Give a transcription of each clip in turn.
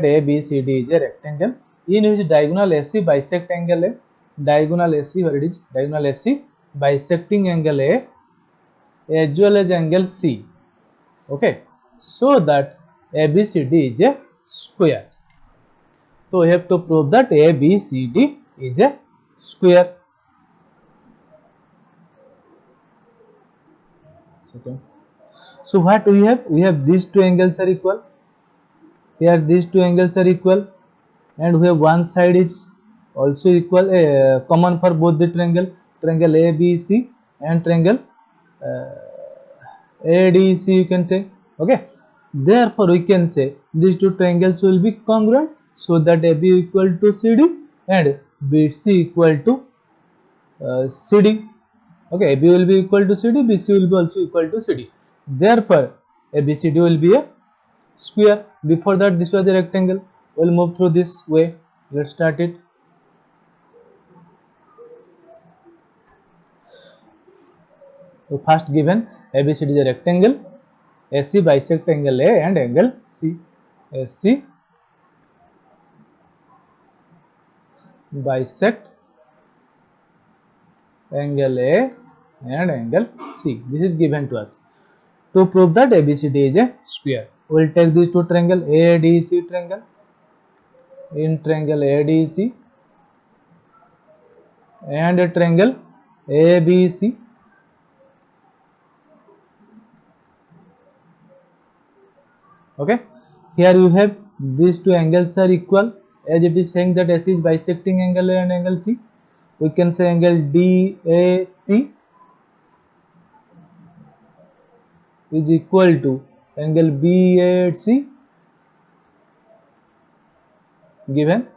ABCD is a rectangle in which diagonal AC bisect angle A. Diagonal AC, where it is diagonal AC bisecting angle A as well as angle C. Okay, so that ABCD is a square. So we have to prove that ABCD is a square. Okay. So what we have? We have these two angles are equal. Here these two angles are equal, and we have one side is also equal, common for both the triangle ABC and triangle ADC, you can say. Okay, therefore we can say these two triangles will be congruent, so that AB equal to CD and BC equal to CD. Okay, AB will be equal to CD, BC will be also equal to CD. Therefore ABCD will be a square. Before that this was a rectangle. We'll move through this way. Let's start it. So first given ABCD is a rectangle. AC bisect angle A and angle C. AC bisect angle A and angle C. This is given to us. To prove that ABCD is a square, we will take these two triangle ADC triangle. In triangle ADC and a triangle ABC. Okay, here you have these two angles are equal, as it is saying that AC is bisecting angle A and angle C. We can say angle DAC is equal to angle BAC given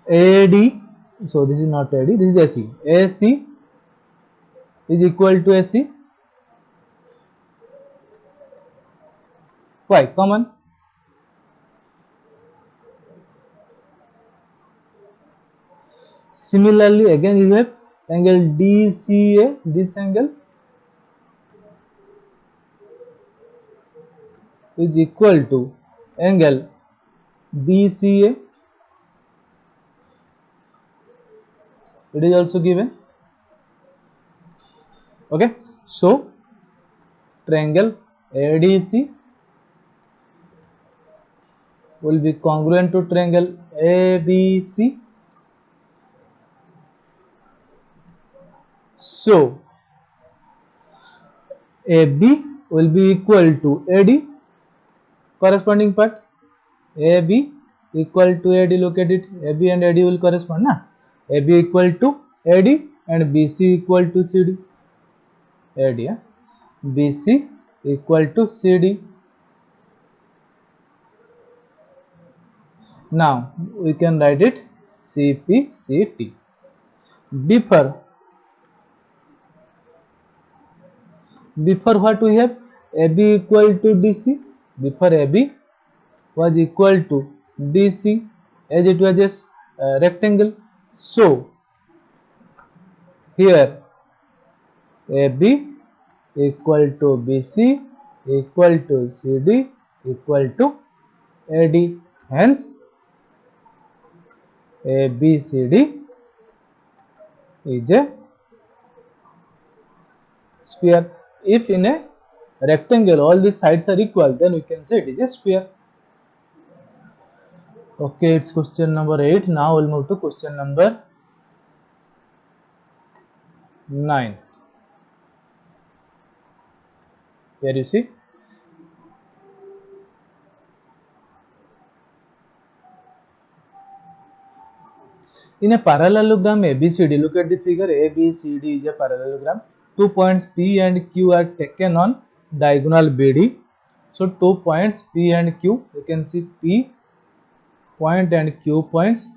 AD. So this is not AD, this is AC. AC is equal to AC. Why? Common. Similarly, again you have angle DCA, this angle is equal to angle BCA. It is also given. Okay, so triangle ADC will be congruent to triangle ABC. So AB will be equal to AD, corresponding part. AB equal to AD, look at it, AB and AD will correspond, na? AB equal to AD and BC equal to CD. AD, yeah? BC equal to CD. Now we can write it CPCT. Before what we have? AB equal to DC. Before AB was equal to DC, as it was a rectangle. So here AB equal to BC equal to CD equal to AD. Hence ABCD is a square. If in a rectangle all the sides are equal, then we can say it is a square. Okay, it's question number 8. Now we'll move to question number 9. Here you see, in a parallelogram ABCD, look at the figure. ABCD is a parallelogram. 2 points P and Q are taken on diagonal BD. So 2 points P and Q, you can see P point and Q points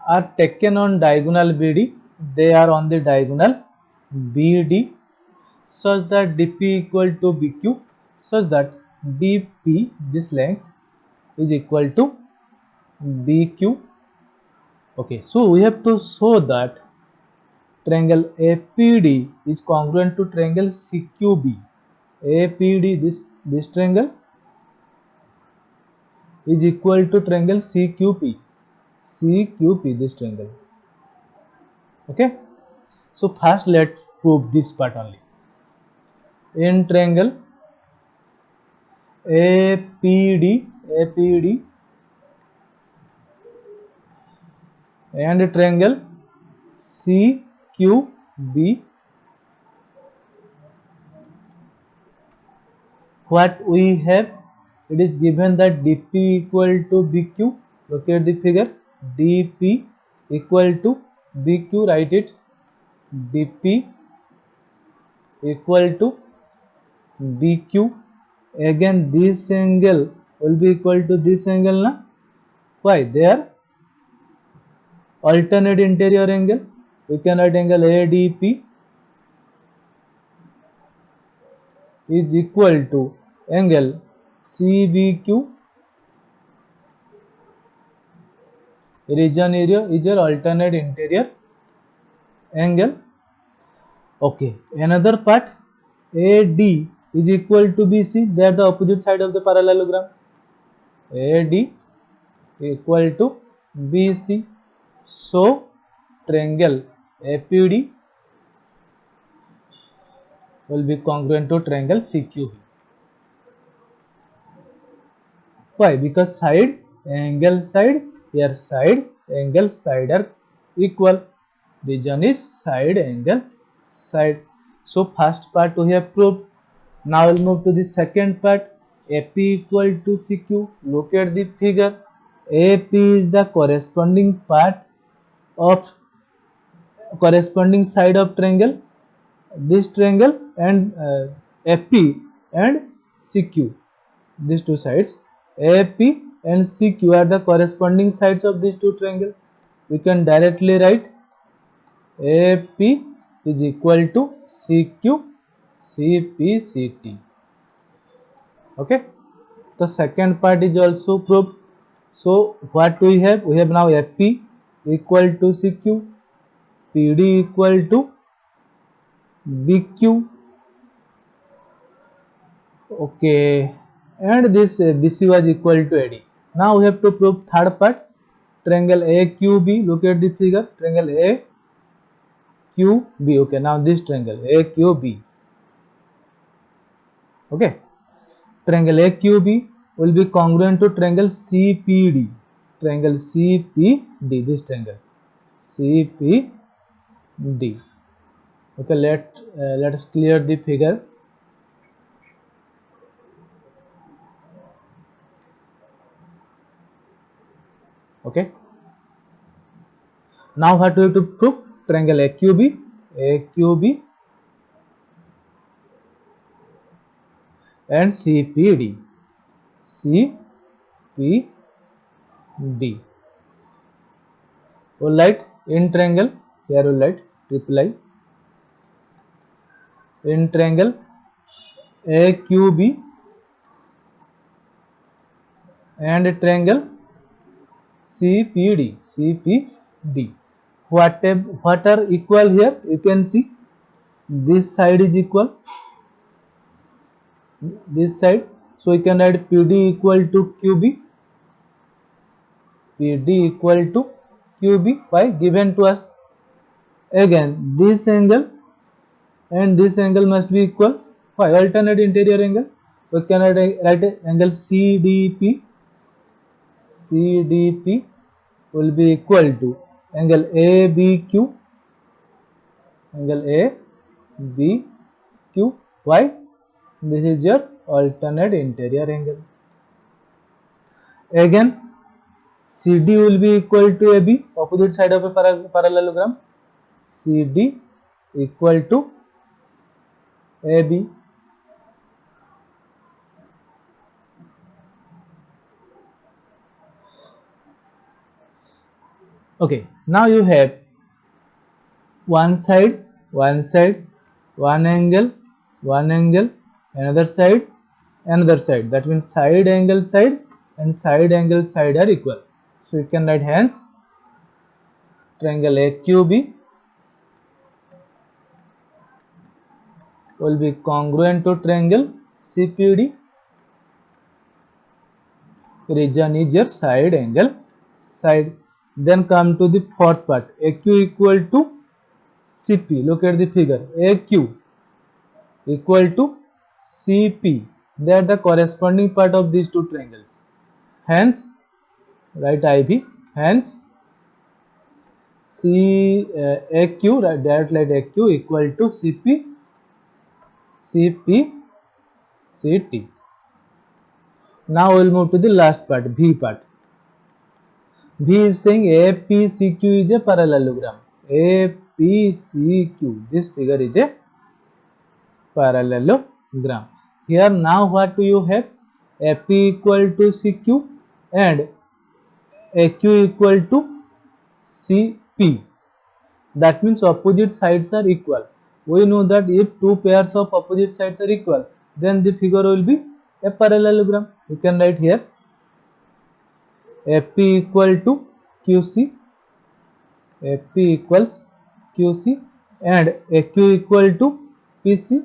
are taken on diagonal BD. They are on the diagonal BD, such that DP equal to BQ, such that DP, this length, is equal to BQ. Okay, so we have to show that triangle APD is congruent to triangle CQB. APD, this triangle, is equal to triangle CQP. CQP, this triangle. Okay. So first let's prove this part only. In triangle APD and triangle CQB, what we have, it is given that DP equal to BQ. Look at the figure. DP equal to BQ. Write it. DP equal to BQ. Again, this angle will be equal to this angle, na? Why? They are alternate interior angle. We can write angle ADP is equal to angle CBQ. Region area is your alternate interior angle. Okay, another part, AD is equal to BC. They are the opposite side of the parallelogram. AD equal to BC. So triangle APD will be congruent to triangle CQB. Why? Because side, angle, side, here side, angle, side are equal. Region is side, angle, side. So first part we have proved. Now we'll move to the second part. AP equal to CQ. Look at the figure. AP is the corresponding part of corresponding side of triangle. This triangle and AP and CQ. These two sides. AP and CQ are the corresponding sides of these two triangles. We can directly write AP is equal to CQ CPCT. Okay. The second part is also proved. So what we have? We have now FP equal to CQ, PD equal to BQ. Okay, and this BC was equal to AD. Now we have to prove third part. Triangle AQB. Look at the figure. Triangle AQB. Okay, now this triangle AQB. Okay, triangle AQB will be congruent to triangle CPD. Triangle CPD. This triangle CPD. Okay, let us clear the figure. Okay, now what we have to prove? Triangle AQB and CPD. We'll write in triangle, here we'll write triple I. In triangle AQB and triangle CPD. What are equal here? You can see this side is equal, this side. So we can write PD equal to QB. PD equal to QB. Why? Given to us. Again, this angle and this angle must be equal. Why? Alternate interior angle. We can write angle CDP. CDP will be equal to angle ABQ. Angle ABQ. Why? This is your alternate interior angle. Again, CD will be equal to AB, opposite side of a parallelogram. CD equal to AB. Okay, now you have one side, one angle, another side, another side. That means side angle side and side angle side are equal. So you can write hence triangle AQB will be congruent to triangle CPD. Region is your side angle side. Then come to the fourth part. AQ equal to CP. Look at the figure. AQ equal to CP. They are the corresponding part of these two triangles. Hence, write IB. Hence, AQ, direct line AQ equal to CP, CP, CT. Now we will move to the last part, V part. V is saying APCQ is a parallelogram. APCQ. This figure is a parallelogram. Here now what do you have? AP equal to CQ and AQ equal to CP. That means opposite sides are equal. We know that if two pairs of opposite sides are equal, then the figure will be a parallelogram. You can write here AP equal to QC, AP equals QC and AQ equal to PC,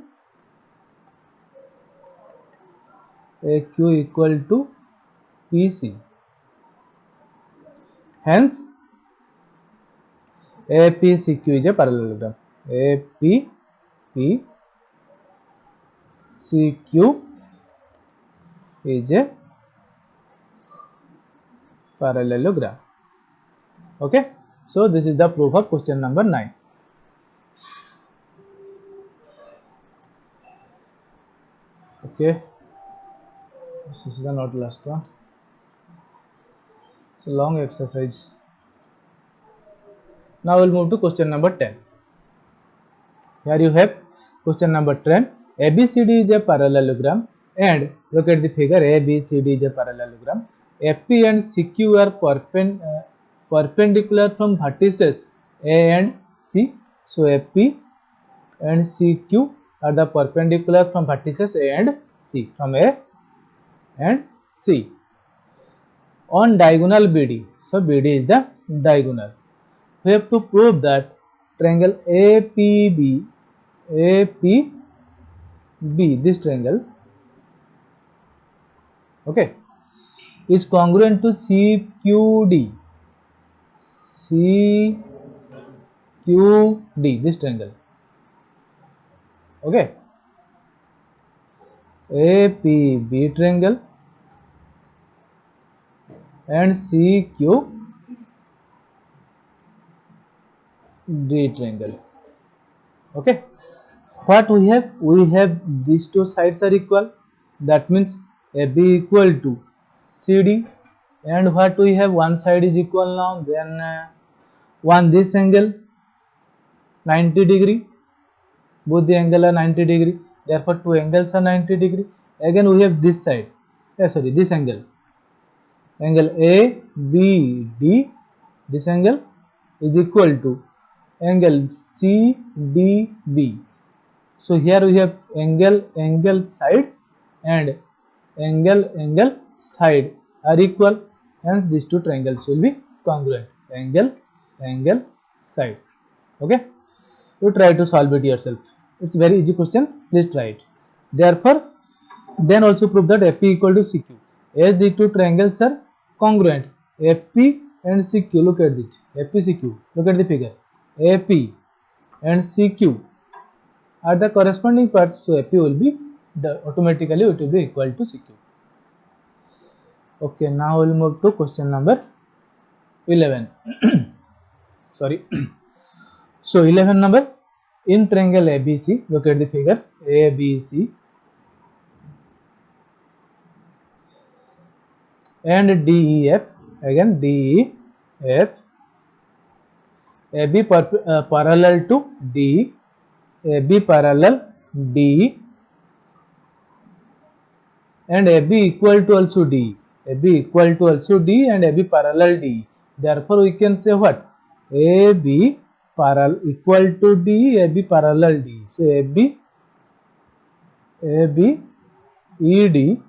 AQ equal to PC. Hence, APCQ is a parallelogram. APCQ is a parallelogram. Okay, so this is the proof of question number 9. Okay, this is the not last one. It's a long exercise. Now we'll move to question number 10. Here you have question number 10. ABCD is a parallelogram and look at the figure. ABCD is a parallelogram. FP and CQ are perpendicular from vertices A and C. So FP and CQ are the perpendicular from vertices A and C, from A and C. On diagonal BD, so BD is the diagonal. We have to prove that triangle APB, this triangle, okay, is congruent to CQD, this triangle, okay, APB triangle and CQD triangle. Okay, what we have? We have these two sides are equal. That means AB equal to CD, and what we have, one side is equal now. Then this angle 90 degree. Both the angle are 90 degree. Therefore, two angles are 90 degree. Again, we have this side. This angle. Angle ABD. This angle is equal to angle CDB. So here we have angle side and angle side are equal. Hence these two triangles will be congruent. Angle side. Okay. You try to solve it yourself. It's very easy question. Please try it. Therefore, then also prove that FP equal to CQ. As the two triangles are congruent, FP and CQ. Look at it. FP CQ. Look at the figure. AP and CQ are the corresponding parts, so AP will be automatically it will be equal to CQ. Okay, now we'll move to question number 11. Sorry. So 11 number, in triangle ABC, look at the figure ABC and DEF, again DEF, AB parallel to D, AB parallel D and AB equal to also D, AB equal to also D and AB parallel D. Therefore, we can say what? AB parallel equal to D, AB parallel D. So AB ED,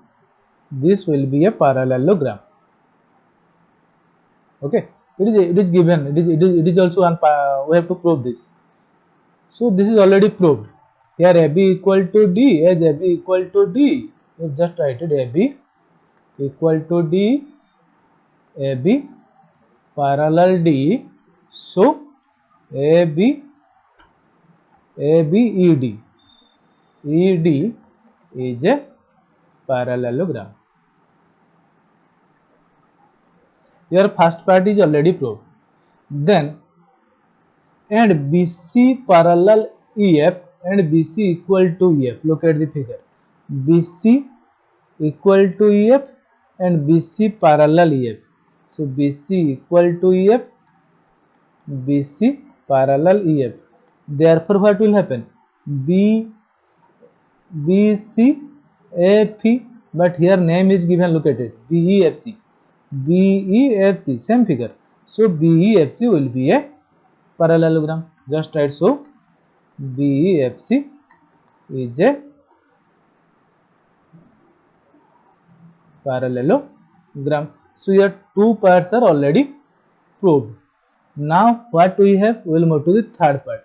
this will be a parallelogram. Okay, it is given. It is also one. We have to prove this. So this is already proved. Here AB equal to D, as AB equal to D, you just write it AB equal to D, AB parallel D. So AB ED is a parallelogram. Your first part is already proved. Then and BC parallel EF and BC equal to EF. Look at the figure. BC equal to EF and BC parallel EF. So BC equal to EF, BC parallel EF. Therefore, what will happen? BC AFE, but here name is given. Look at it. BEFC. BEFC, same figure. So BEFC will be a parallelogram. Just write so. BEFC is a parallelogram. So your two parts are already proved. Now what we have? We will move to the third part.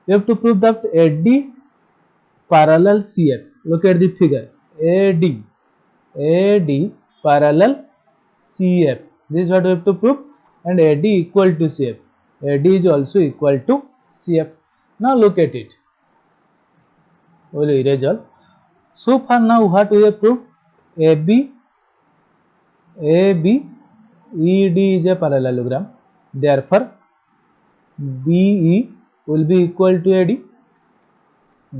We have to prove that AD parallel CF. Look at the figure. AD parallel CF. This is what we have to prove, and AD equal to CF. AD is also equal to CF. Now look at it. We will erase all. So far now what we have proved? AB ED is a parallelogram. Therefore BE will be equal to AD.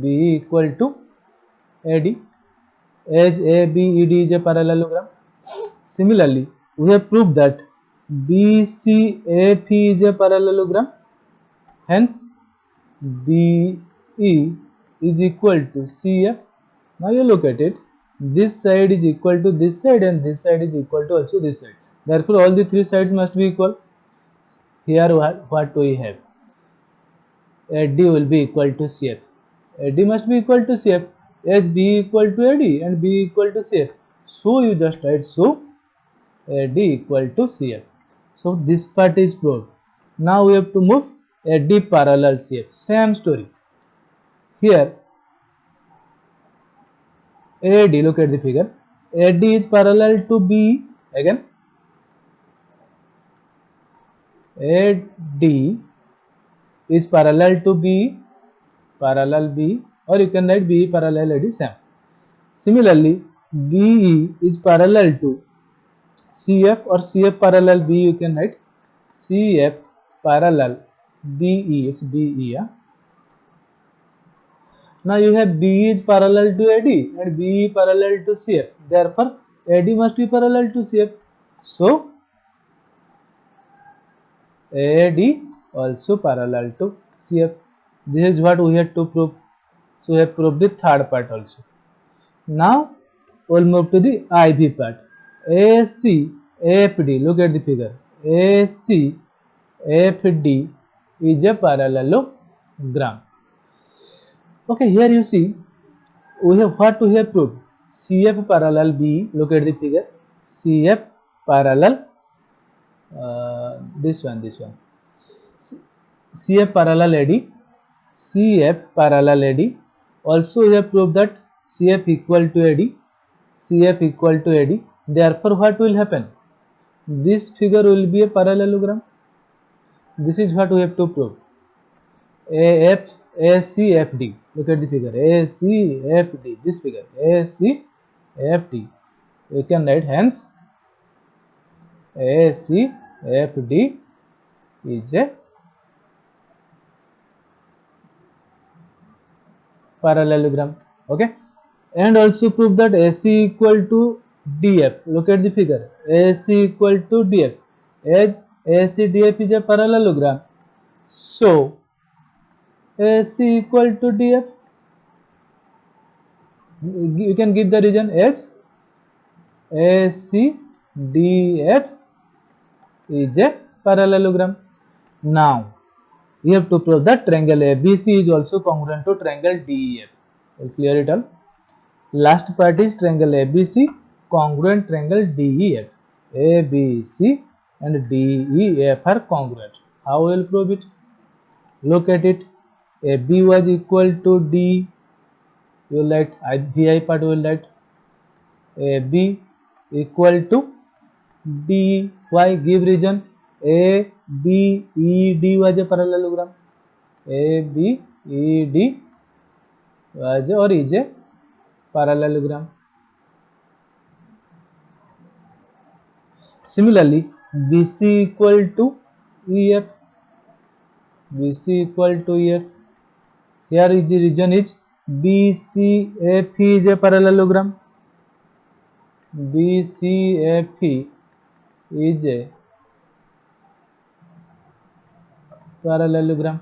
BE equal to AD, as ABED is a parallelogram. Similarly, we have proved that BCAP is a parallelogram. Hence, BE is equal to CF. Now you look at it. This side is equal to this side and this side is equal to also this side. Therefore, all the three sides must be equal. Here what we have? AD will be equal to CF. AD must be equal to CF, as B equal to AD and B equal to CF. So you just write so AD equal to CF. So this part is proved. Now we have to move AD parallel CF. Same story. Here AD, look at the figure. AD is parallel to B. Again AD is parallel to B, parallel B, or you can write B parallel AD, same. Similarly, BE is parallel to CF or CF parallel B, you can write CF parallel BE, it's BE. Yeah? Now you have BE is parallel to AD and BE parallel to CF. Therefore, AD must be parallel to CF. So, AD also parallel to CF. This is what we have to prove. So, we have proved the third part also. Now, we'll move to the IV part. AC, AFD, look at the figure. AC, AFD is a parallelogram. Okay, here you see, we have what we have proved. CF parallel B, look at the figure. CF parallel, this one. CF parallel AD, CF parallel AD. Also, we have proved that CF equal to AD, CF equal to AD. Therefore, what will happen? This figure will be a parallelogram. This is what we have to prove. ACFD. Look at the figure. ACFD. This figure. ACFD. We can write hence ACFD is a parallelogram. Okay. And also prove that AC equal to DF. Look at the figure. AC equal to DF. As ACDF is a parallelogram. So AC equal to DF. You can give the reason as ACDF is a parallelogram. Now we have to prove that triangle ABC is also congruent to triangle DEF. We'll clear it all. Last part is triangle ABC congruent triangle DEF. ABC and DEF are congruent. How we will prove it? Look at it. AB was equal to D. You will write VI part, will write AB equal to D. Why? Give reason. A, B, E, D was a parallelogram. A, B, E, D was or is a parallelogram. Similarly, BC equal to EF. BC equal to EF. Here is the region is BCF is a parallelogram. BCF is a parallelogram.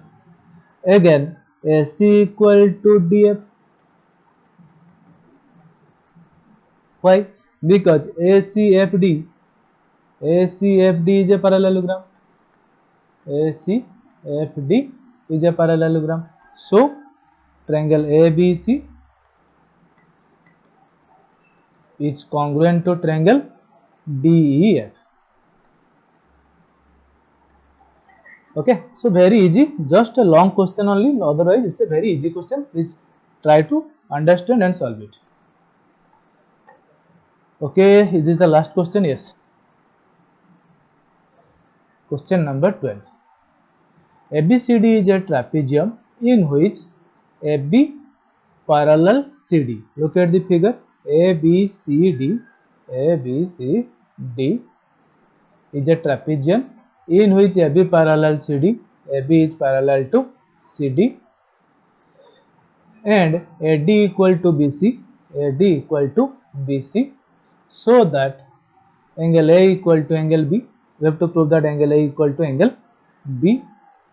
Again, AC equal to DF. Why? Because ACFD is a parallelogram. ACFD is a parallelogram. So, triangle ABC is congruent to triangle DEF. Okay, so very easy, just a long question only, otherwise it's a very easy question. Please try to understand and solve it. Okay, this is the last question. Yes, question number 12. ABCD is a trapezium in which AB parallel CD. Look at the figure. ABCD is a trapezium in which AB parallel CD. AB is parallel to CD and AD equal to BC. AD equal to BC, so that angle A equal to angle B. We have to prove that angle A equal to angle B,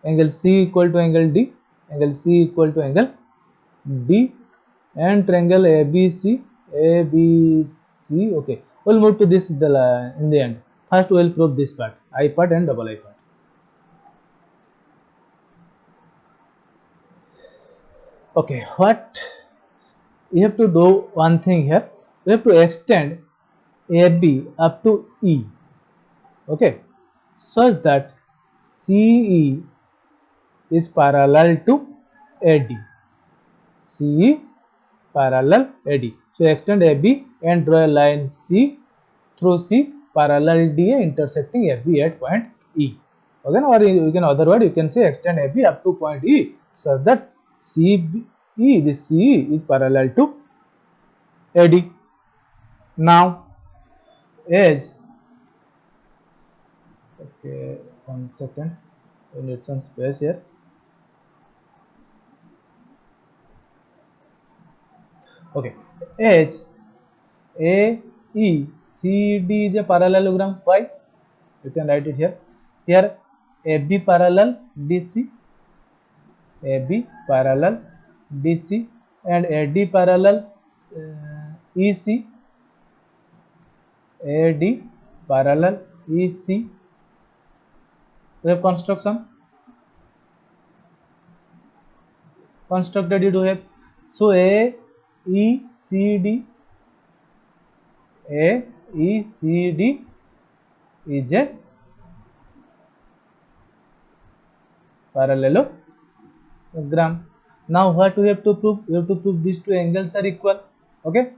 angle C equal to angle D, angle C equal to angle D, and triangle ABC. Okay, we'll move to this in the end. First, we'll prove this part, I part and double I part. Okay, what you have to do one thing here. We have to extend AB up to E. Okay, such that CE is parallel to AD. CE parallel AD. So extend AB and draw a line C through C parallel DA intersecting AB at point E. Okay, or you can other word you can say extend AB up to point E such that this CE is parallel to AD. Now, as okay, 1 second, we need some space here. Okay, as AECD is a parallelogram. Why? You can write it here. Here AB parallel DC, AB parallel DC, and AD parallel EC, AD parallel EC. We have constructed you do have. So AECD is a parallelogram. Now what we have to prove? We have to prove these two angles are equal. Okay.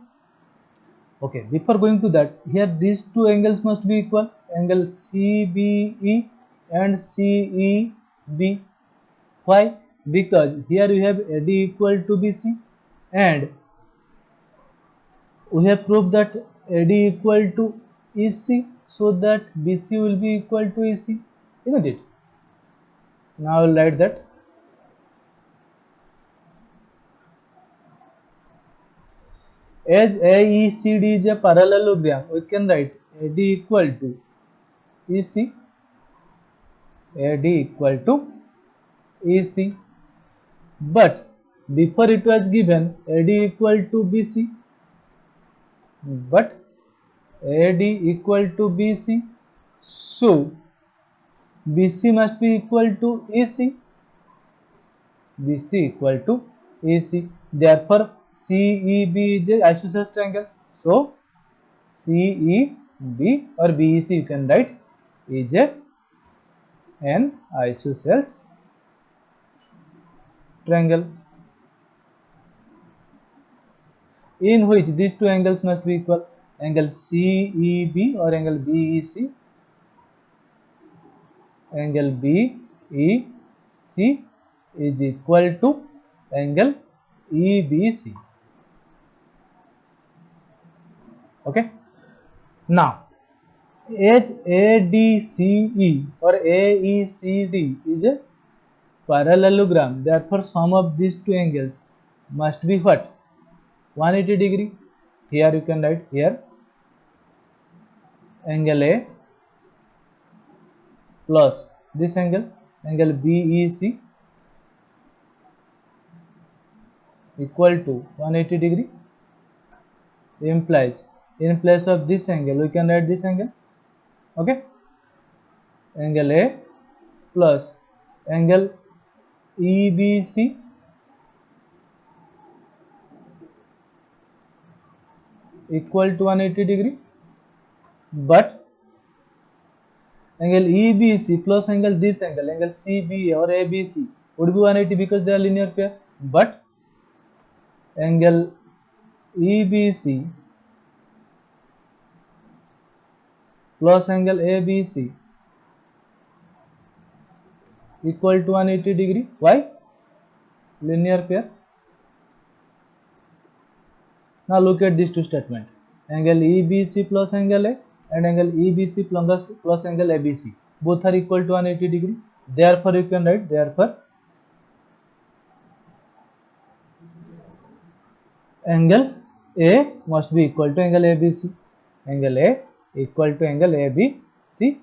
Okay. Before going to that, here these two angles must be equal. Angle CBE and CEB. Why? Because here we have AD equal to BC and we have proved that AD equal to EC, so that BC will be equal to EC, isn't it? Now I will write that. As AECD is a parallelogram, we can write AD equal to EC, AD equal to EC. But before it was given AD equal to BC, but AD equal to BC, so BC must be equal to EC, BC equal to EC. Therefore, CEB is a isosceles triangle. So, CEB or BEC you can write is an isosceles triangle in which these two angles must be equal. angle CEB or angle BEC, angle BEC is equal to angle EBC. Okay. Now, as ADCE or AECD is a parallelogram, therefore sum of these two angles must be what? 180 degree. Here you can write here angle A plus this angle, angle BEC equal to 180 degree, implies in place of this angle we can write this angle. Okay, angle A plus angle EBC equal to 180 degree, but angle EBC plus angle this angle, angle CBA or ABC would be 180 because they are linear pair, but angle EBC plus angle ABC equal to 180 degree. Why? Linear pair. Now look at these two statements. Angle EBC plus angle A and angle EBC plus angle ABC. Both are equal to 180 degree. Therefore, you can write therefore angle A must be equal to angle ABC. Angle A equal to angle ABC.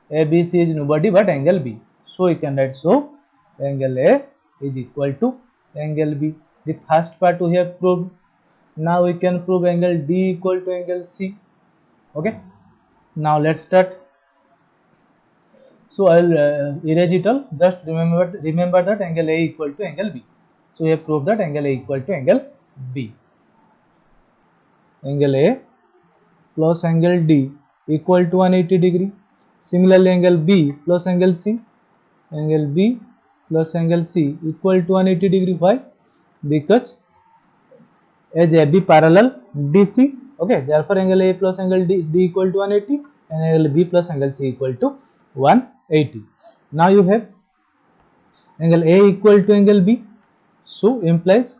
ABC is nobody but angle B. So you can write so angle A is equal to angle B. The first part we have proved. Now we can prove angle D equal to angle C. Okay. Now let's start. So I will erase it all. Just remember that angle A equal to angle B. So we have proved that angle A equal to angle B. Angle A plus angle D equal to 180 degree. Similarly, angle B plus angle C. Angle B plus angle C equal to 180 degree. Why? Because as AB parallel DC. Okay, therefore angle A plus angle D equal to 180 and angle B plus angle C equal to 180. Now you have angle A equal to angle B. So implies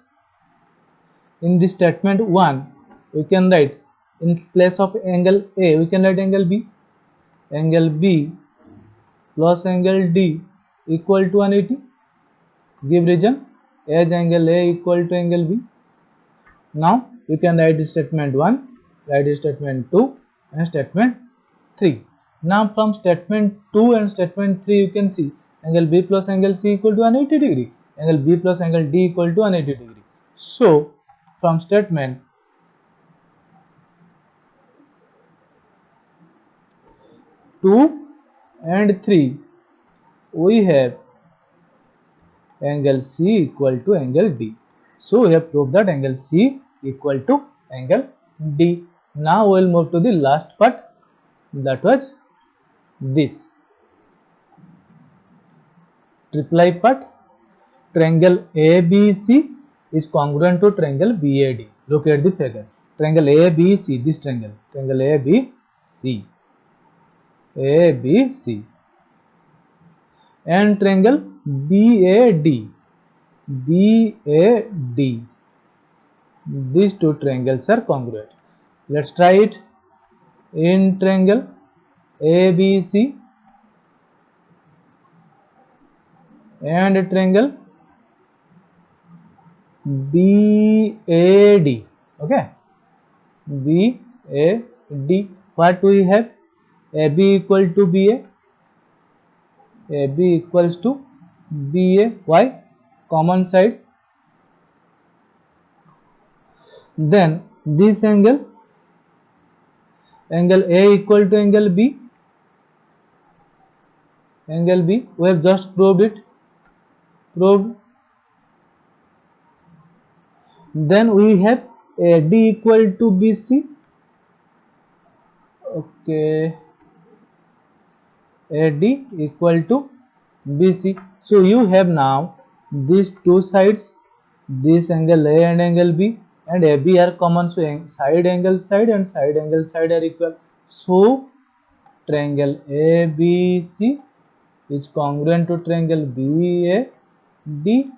in this statement 1 we can write in place of angle A we can write angle B. Angle B plus angle D equal to 180. Give reason as angle A equal to angle B. Now you can write statement 1, write statement 2 and statement 3. Now from statement 2 and statement 3 you can see angle B plus angle C equal to 180 degree, angle B plus angle D equal to 180 degree. So from statement 2 and 3 we have angle C equal to angle D. So we have proved that angle C equal to angle D. Now we will move to the last part, that was this triply part. Triangle ABC is congruent to triangle BAD. Look at the figure. Triangle ABC, this triangle ABC, ABC and triangle BAD, BAD. These two triangles are congruent. Let's try it. In triangle ABC and triangle BAD. Okay, BAD. What we have? AB equal to BA. AB equals to BA. Why? Common side. Then this angle A equal to angle B. Angle B. We have just proved it. Proved. Then we have AD equal to BC. Okay, AD equal to BC. So you have now these two sides, this angle A and angle B, and AB are common, so side angle side are equal. So triangle ABC is congruent to triangle BAD.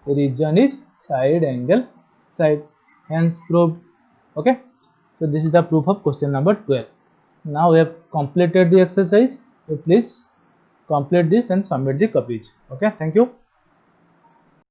Region is side angle side, hence proved. Okay, so this is the proof of question number 12. Now we have completed the exercise, so please complete this and submit the copies. Okay, thank you.